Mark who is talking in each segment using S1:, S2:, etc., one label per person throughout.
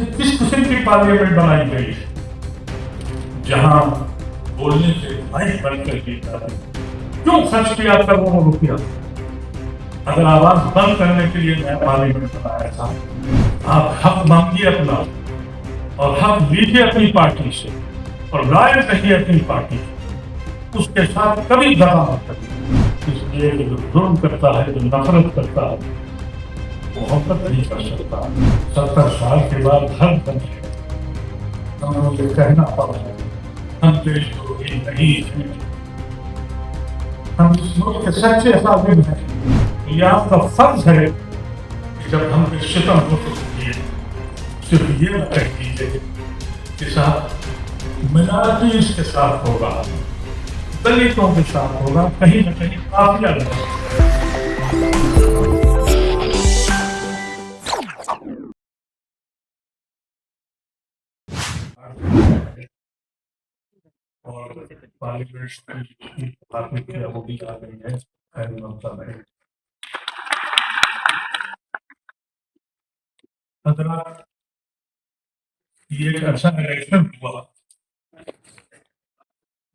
S1: یہ کس قسم کی پارلیمنٹ بنائی گئی ہے جہاں بولنے سے مائک بند کر دی جاتی؟ کیوں خرچ کیا کروڑوں روپیہ؟ اگر آواز بند کرنے کے لیے نیا پارلیمنٹ بنایا تھا، آپ حق مانگیے اپنا اور حق لیجیے اپنی پارٹی سے اور رائے کہیے اپنی پارٹی سے، اس کے ساتھ کبھی دغا مت کریے، اس لیے کہ جو ظلم کرتا ہے، جو نفرت کرتا ہے، محبت نہیں کر سکتا۔ 70 سال کے بعد ہر دم ہم یہ کہنا پڑا ہے ہم دیش دروہی نہیں ہیں، ہم اس ملک کے سچے خادم ہیں۔ یہ آپ کا فرض ہے کہ جب ہم پہ ستم ہو سکتی ہے صرف یہ نہ کہہ دیجیے کہ صاحب مینارٹیز کے ساتھ ہوگا، دلتوں کے ساتھ ہوگا، کہیں نہ کہیں قافیہ لگا۔ اور پارلیمنٹ کی باتیں کیا وہ بھی آ گئی ہے، خیر مطلب ہے حضرات، یہ ایک ایسا الیکشن ہوا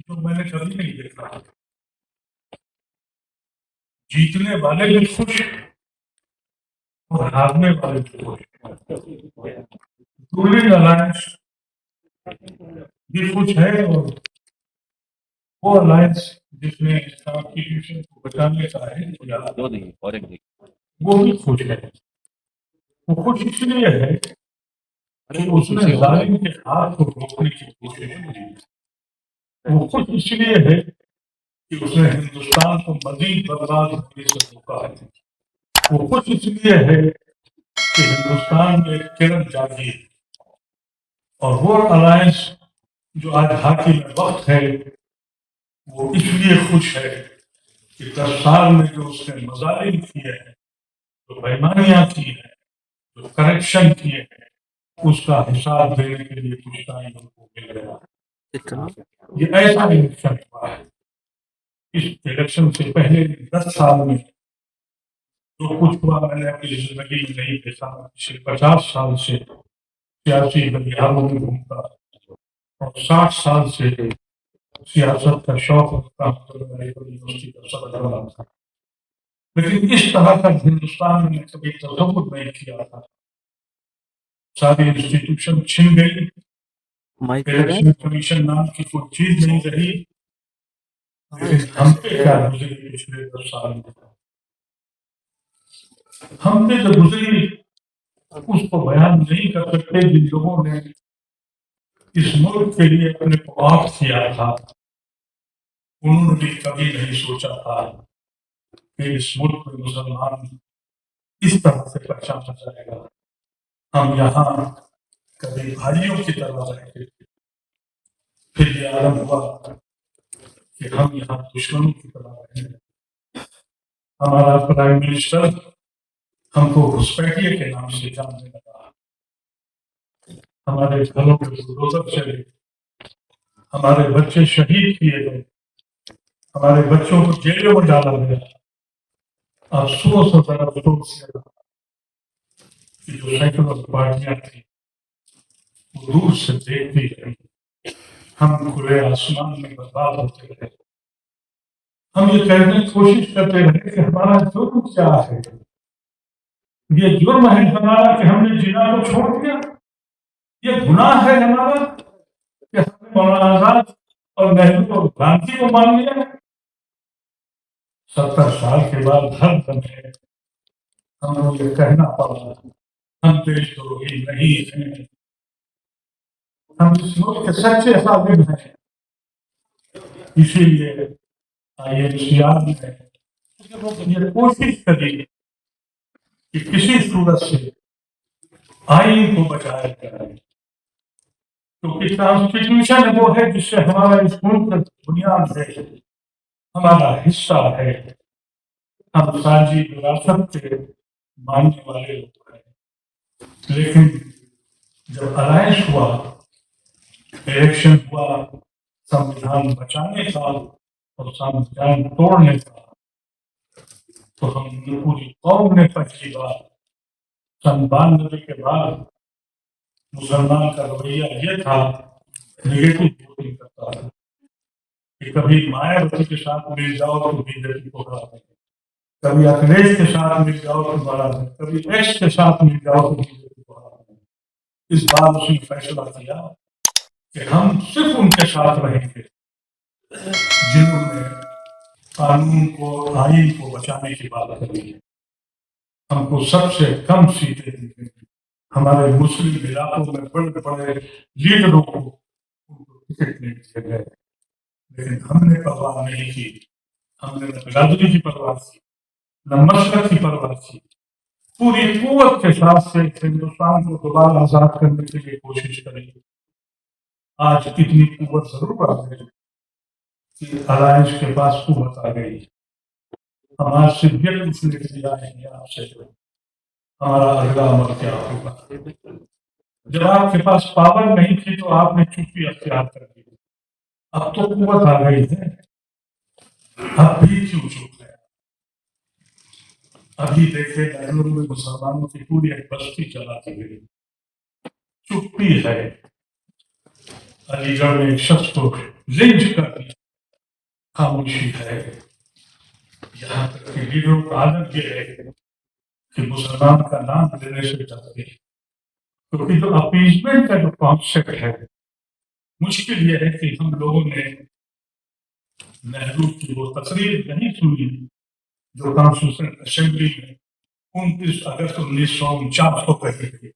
S1: جو میں نے کبھی نہیں دیکھا۔ جیتنے والے بھی خوش اور ہارنے والے بھی خوش، رولنگ الائنس بھی خوش ہے اور وہ الائنس جس میں کانسٹیٹیوشن کو بچانے کا ہے وہ بھی خوش ہے۔ وہ خوش اس لیے ہے کہ اس نے ظالم کے ہاتھ کو روکنے کی کوشش کی، وہ خوش اس لیے ہے کہ اس نے ہندوستان کو مزید برباد ہونے سے روکا ہے، وہ خوش اس لیے ہے کہ ہندوستان میں ایک کرن جاگی ہے، اور وہ الائنس جو آج حاکم وقت ہے وہ اس لیے خوش ہے کہ 10 سال میں جو اس نے مظالم کیے ہیں، جو بےایمانیاں کی ہیں، جو کرپشن کیے ہیں، اس کا حساب دینے کے لیے کچھ ٹائم ان کو مل گیا۔ یہ ایسا الیکشن ہوا ہے، اس الیکشن سے پہلے 10 سال میں جو کچھ ہوا میں نے اپنی زندگی میں نہیں دیکھا۔ پچھلے 50 سال سے سیاسی گلیاروں میں گھومتا اور 60 سال سے سیاست کا شوق رکھتا ہوں، تو میں یونیورسٹی کا صدر رہا تھا، لیکن اس طرح کا ہندوستان میں کبھی تصور نہیں کیا تھا۔ ساری انسٹیٹیوشن چھن گئی، الیکشن کمیشن نام کی کوئی چیز نہیں رہی، لیکن ہم پہ کیا گزری پچھلے 10 سال میں، ہم پہ جو گزری اس کو بیان نہیں کر سکتے۔ جن لوگوں نے اس ملک کے لیے اپنے کو آف کیا تھا، انہوں نے بھی کبھی نہیں سوچا تھا کہ اس ملک میں مسلمان اس طرح سے پہچانا جائے گا۔ ہم یہاں کبھی بھائیوں کی طرح رہتے تھے، پھر یہ عالم ہوا کہ ہم یہاں دشمنوں کی طرح رہے۔ ہمارا پرائم منسٹر ہم کو گھسپیٹیے کے نام سے جاننے لگا، ہمارے گھروں میں بلڈوزر چلے، ہمارے بچے شہید کیے گئے، ہمارے بچوں کو جیلوں میں ڈالا گیا۔ افسوس اور بڑا افسوس کہ جو سیکولر پارٹیاں تھیں وہ دور سے دیکھتی رہی، ہم کھلے آسمان میں برباد ہوتے رہے۔ ہم یہ کہنے کی کوشش کرتے رہے کہ ہمارا جرم کیا ہے، یہ جرم ہے ہمارا کہ ہم نے جنا کو چھوڑ دیا، یہ گناہ ہے ہمارا کہ ہم نے مولانا آزاد اور نہرو اور گاندھی کو مان لیا۔ 70 سال کے بعد ہر دم ہے ہم یہ کہنا پڑا ہم دیش دروہی نہیں ہیں، ہم اس ملک کے سچے خادم ہیں۔ اسی لیے INCR نے یہ کوشش کری کہ کسی صورت سے آئین کو بچایا جائے، کیونکہ کانسٹیٹیوشن وہ ہے جس سے ہمارا اس ملک کا بنیاد ہے، ہمارا حصہ ہے، ہم سانجی وراثت کے ماننے والے لوگ ہیں۔ لیکن جب الائنس ہوا، الیکشن ہوا سنویدھان بچانے کا اور سنویدھان توڑنے کا، تو ہم پوری قوم نے پہلی بار 92 کے بعد مسلمان کا رویہ یہ تھا، نگیٹو ووٹنگ کرتا تھا کہ کبھی مایاوتی کے ساتھ مل جاؤ تو بی جے پی کو ہرا دیں، کبھی اکھلیش کے ساتھ مل جاؤ تو ہرا دیں، کبھی ایکس کے ساتھ مل جاؤ تو بی جے پی کو ہرا دیں۔ اس بار اس نے فیصلہ کیا کہ ہم صرف ان کے ساتھ رہیں گے جنہوں نے قانون کو، آئین کو بچانے کی بات کری ہے۔ ہم کو سب سے کم سیٹیں دی گئی، ہمارے مسلم علاقوں میں بڑے بڑے لیڈروں کو ان کو ٹکٹ نہیں دیے گئے، لیکن ہم نے پرواہ نہیں کی۔ ہم نے نہ برادری کی پرواہ کی، نہ مسلک کی پرواہ کی، پوری قوت کے ساتھ سے ہندوستان کو دوبارہ آزاد کرنے کے لیے کوشش کریں۔ آج اتنی قوت ضرور آ گئی کہ الائنس کے پاس قوت آ گئی۔ ہم آج صرف یہ پوچھنے کے لیے آئے ہیں آپ سے ہمارا اگلا عمل کیا ہوگا۔ جب آپ کے پاس پاور نہیں تھی تو آپ نے چپی اختیار کر دی، اب تو قوت آ گئی ہے، اب بھی کیوں چپ ہے؟ ابھی دیکھے بنگلورو میں مسلمانوں کی پوری ایک بستی چلا دی گئی، چپی ہے۔ علی گڑھ میں ایک شخص کو لنچ کر دیا، خاموشی ہے۔ یہاں تک کہ لیڈروں کا عادت یہ ہے کہ مسلمان کا نام لینے سے ڈرتے ہیں، کیونکہ جو اپیزمنٹ کا جو کانسیپٹ ہے، مشکل یہ ہے کہ ہم لوگوں نے نہرو کی وہ تقریر نہیں سنی جو کانسٹیٹیوشن اسمبلی میں 29 اگست 1949 کو کہی تھی۔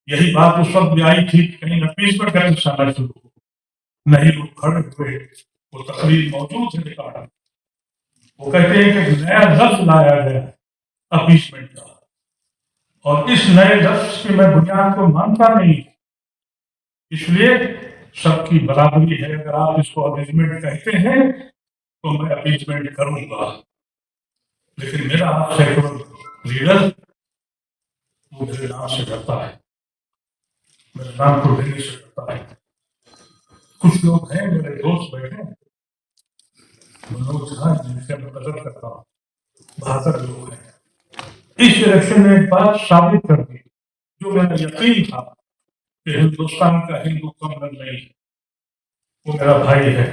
S1: یہی بات اس وقت بھی آئی تھی کہ کہیں اپیزمنٹ کا نشانہ شروع ہو، نہیں لوگ کھڑے ہوئے، وہ تقریر موجود ہے ریکارڈ۔ وہ کہتے ہیں کہ ایک نیا لفظ لایا گیا اپیزمنٹ کا، اور اس نئے لفظ کی میں بنیاد کو مانتا نہیں، اس لیے سب کی برابری ہے۔ اگر آپ اس کو اپیزمنٹ کہتے ہیں تو میں اپیزمنٹ کروں گا، لیکن میرا آپ سے لیڈر وہ میرے نام سے کرتا ہے، میرے نام کو لینے سے کرتا ہے۔ کچھ لوگ ہیں میرے دوست بیٹھے ہیں، منوج جھا جن سے میں قدر کرتا ہوں، بہادر لوگ ہیں۔ اس الیکشن نے ایک بات ثابت کر دی جو میرا یقین تھا کہ ہندوستان کا ہندو کم نہیں، وہ میرا بھائی ہے۔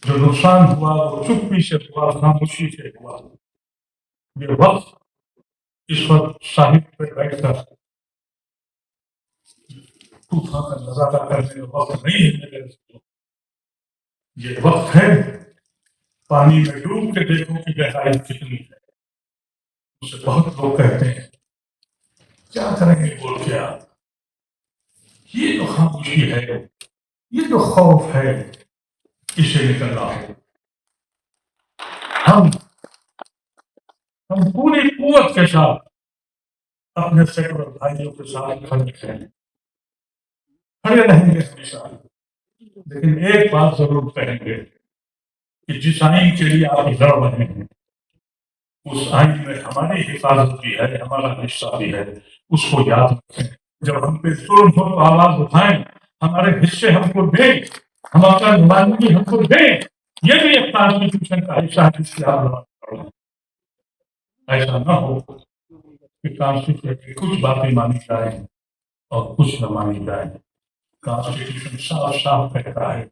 S1: جو نقصان ہوا وہ چپی سے ہوا، خاموشی سے ہوا۔ یہ وقت اس وقت صاحب پہ بیٹھ کر طوفان کا نظارہ کرنے کا وقت نہیں ہے میرے دوستوں، یہ وقت ہے پانی میں ڈوب کے دیکھو کہ گہرائی کتنی ہے۔ اسے بہت لوگ کہتے ہیں کیا کریں گے بول کے آپ، یہ جو خاموشی ہے، یہ جو خوف ہے، اسے نکلنا ہو۔ ہم پوری قوت کے ساتھ اپنے سیکولر بھائیوں کے ساتھ کھڑے رہیں گے ہمیشہ، لیکن ایک بات ضرور کہیں گے کہ جس آئین کے لیے آپ لڑ رہے ہیں اس آئین میں ہماری حفاظت بھی ہے، ہمارا حصہ بھی ہے، اس کو یاد رکھیں۔ جب ہم پہ ظلم ہو تو آواز اٹھائیں، ہمارے حصے ہم کو دیں، ہم اپنا نمائندگی ہم کو دیں، یہ بھی ایک کانسٹیٹیوشن کا حصہ ہے جس کی آپ لڑائی کر رہے ہیں۔ ایسا نہ ہو کہ کانسٹیٹیوشن کی کچھ باتیں مانی جائیں اور کچھ نہ مانی جائیں۔ کانسٹیٹیوشن صاف صاف کہتا ہے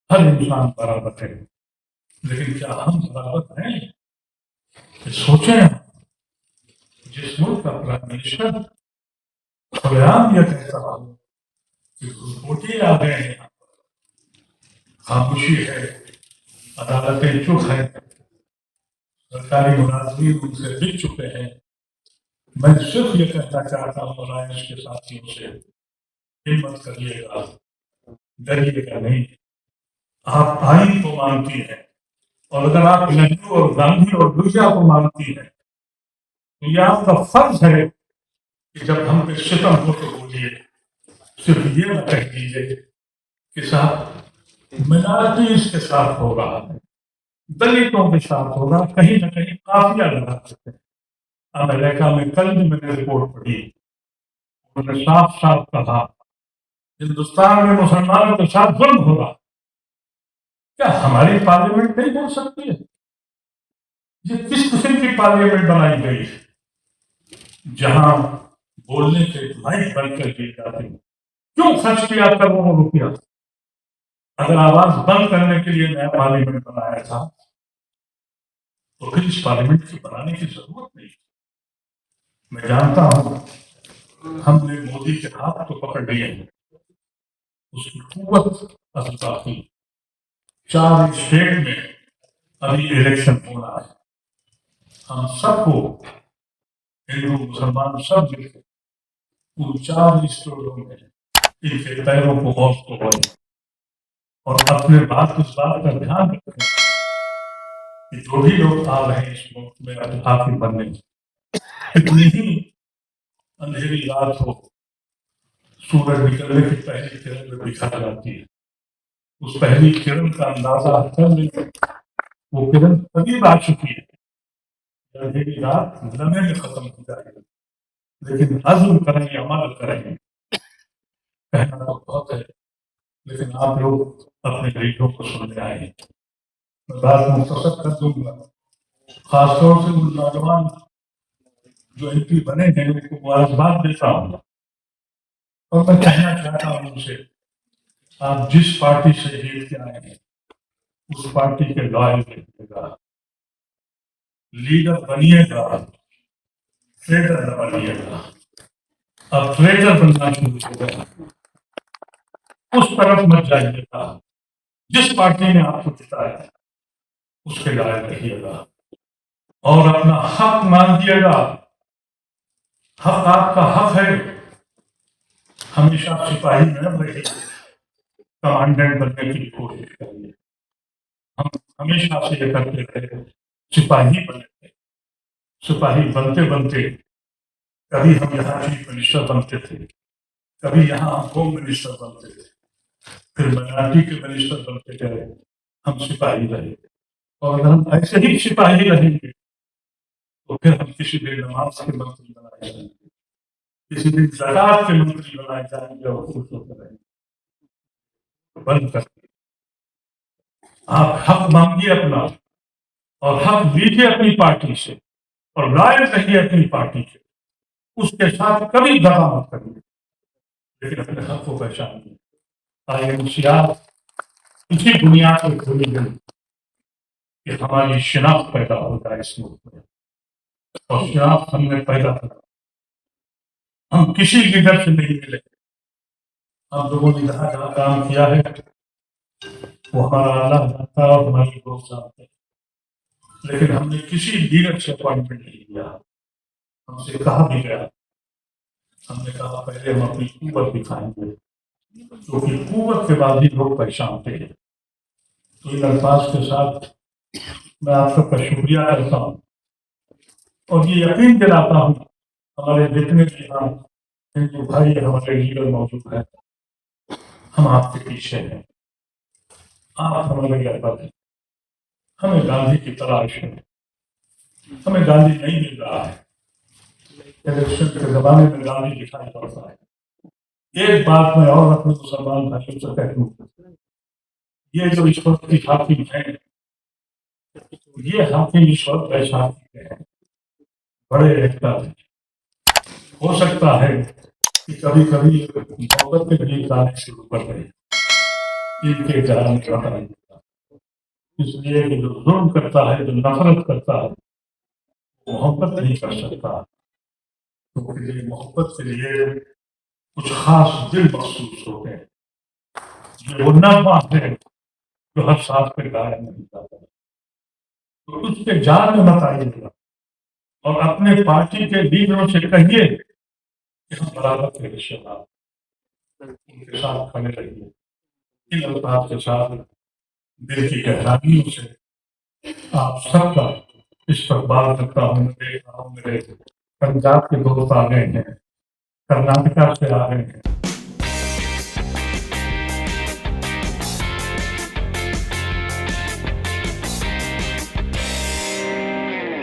S1: ہر انسان برابر ہے، لیکن کیا ہم برابر ہیں؟ کہ سوچیں جس ملک کا پرائم منسٹر خلیعام یہ کہتا ہوں کہ گھسپوٹی آ گئے ہیں، خاموشی ہے، عدالتیں چپ ہیں، سرکاری ملازمین ان سے بک چکے ہیں۔ میں صرف یہ کہنا چاہتا ہوں الائنس کے ساتھیوں سے، ہمت کریے گا، ڈریے گا نہیں۔ آپ آئین کو مانتی ہیں، اور اگر آپ نہرو اور گاندھی اور لوہیا کو مانتی ہیں تو یہ آپ کا فرض ہے کہ جب ہم پہ ستم ہو تو بولیے، صرف یہ نہ کہہ دیجیے کہ صاحب مینارٹیز کے ساتھ ہوگا، دلتوں کے ساتھ ہوگا، کہیں نہ کہیں قافیہ لگا سکتے ہیں۔ امریکہ میں کل بھی میں نے رپورٹ پڑھی، انہوں نے صاف صاف کہا ہندوستان میں مسلمانوں کے ساتھ ظلم ہوگا۔ کیا ہماری پارلیمنٹ نہیں بول سکتی ہے؟ یہ کس قسم کی پارلیمنٹ بنائی گئی ہے جہاں بولنے سے مائک بند کر دیے جاتے ہیں. کیوں خرچ کیا کروڑوں روپیہ؟ اگر آواز بند کرنے کے لیے نیا پارلیمنٹ بنایا تھا تو پھر اس پارلیمنٹ کی بنانے کی ضرورت نہیں. میں جانتا ہوں ہم نے مودی کے ہاتھ تو پکڑ لیے ہیں، اس کی قوت کافی. 4 اسٹیٹ میں ابھی الیکشن ہونا ہے. ہم سب کو، ہندو مسلمان سب مل کے ان 4 اسٹیٹوں میں ان کے پیروں کو غوث کو بولیں اور اپنے اس بات کا دھیان رکھیں کہ جو بھی لوگ آ رہے ہیں اس ملک میں حاکم بننے، کتنی ہی اندھیری رات ہو، سورج نکلنے کی پہلی کرن میں دکھا جاتی ہے. اس پہلی کرن کا اندازہ کر لیں، وہ کرن قریب آ چکی ہے. اندھیری رات لمحے میں ختم ہو جائے گی، لیکن عزم کریں گے، عمل کریں گے. کہنا تو بہت ہے، لیکن آپ لوگ اپنے غریبوں کو سننے آئے ہیں. میں بات مختصر کر دوں گا. خاص طور سے ان نوجوان جو ایم پی بنے ہیں ان کو مبارکباد دیتا ہوں، اور میں کہنا چاہتا ہوں ان سے، آپ جس پارٹی سے جیت کے آئے ہیں اس پارٹی کے لائل رہیے گا، لیڈر بنیے گا، ٹریڈر نہ بنیے گا. اب ٹریڈر بننا شروع ہو گیا، اس طرف مت جائیے گا. جس پارٹی نے آپ کو جتایا اس کے لائل رہیے گا اور اپنا حق مانگیے گا. حق آپ کا حق ہے. ہمیشہ سپاہی نہ رہیے، کمانڈنٹ بننے کی کوشش کریے. ہم ہمیشہ سے یہ کرتے رہے، سپاہی بنے. سپاہی بنتے بنتے کبھی ہم یہاں چیف منسٹر بنتے تھے، کبھی یہاں ہوم منسٹر بنتے تھے، پھر مائنارٹی کے منسٹر بنتے گئے. ہم سپاہی رہے، اور اگر ہم ایسے ہی سپاہی رہیں گے تو پھر ہم کسی دن نماز کے منتری بنائے جائیں گے، کسی دن زکات کے منتری بنائے جائیں گے اور خوش ہوتے رہیں گے. بند کر آپ حق مانگیے اپنا، اور حق لیجیے اپنی پارٹی سے، اور لائل رہیے اپنی پارٹی سے. اس کے ساتھ کبھی دغا مت کریے، لیکن اپنے حق کو پہچانیے. INCR اسی بنیاد پہ کھولی گئی کہ ہماری شناخت پیدا ہو جائے اس ملک میں، اور شناخت ہم نے پیدا کرا. ہم کسی لیڈر سے نہیں ملے. ہم لوگوں نے جہاں جہاں کام کیا ہے وہ ہمارا اللہ جانتا ہے اور ہماری دوست جانتے ہیں، لیکن ہم نے کسی لیڈر سے اپوائنٹمنٹ نہیں لیا. ہم سے کہا بھی گیا، ہم نے کہا پہلے ہم اپنی قوت دکھائیں گے، کیونکہ قوت کے بعد ہی لوگ پہچانتے ہیں. تو ان الفاظ کے ساتھ میں آپ سب کا شکریہ کرتا ہوں، اور یہ یقین دلاتا ہوں ہمارے جتنے بھی یہاں ہندو بھائی ہمارے لیڈر موجود ہیں، ہم آپ کے پیچھے ہیں. آپ ہمارے گھر ہیں. ہمیں گاندھی کی تلاش ہے، ہمیں گاندھی نہیں مل رہا ہے. الیکشن کے زمانے میں گاندھی دکھائی پڑتا ہے. ایک بات میں اور اپنے مسلمان بھائیوں سے کہہ دوں، یہ جو اس وقت کی حاکم ہیں، یہ حاکم اس وقت ایسا ہیں، بڑے احتیاط ہیں. ہو سکتا ہے کہ کبھی کبھی محبت کے بھی جانے شروع کر دیں، ان کے جان کا. اس لیے کہ جو ظلم کرتا ہے، جو نفرت کرتا ہے، محبت نہیں کر سکتا. کیونکہ محبت کے لیے کچھ خاص دل مخصوص ہوتے ہیں، جو وہ نغمہ ہے جو ہر ساتھ پہ گایا نہیں جاتا. تو اس کے جان میں مت آئیے گا، اور اپنے پارٹی کے لیڈروں سے کہیے کہ ہم برابر کے رشتے دار، ان کے ساتھ کھڑے رہیے. ان الفاظ کے ساتھ دل کی گہرائیوں سے آپ سب کا استقبال کرتا ہوں. میں دیکھ رہا ہوں میرے پنجاب کے دوست آ گئے ہیں، کرناٹکا سے آ گئے ہیں،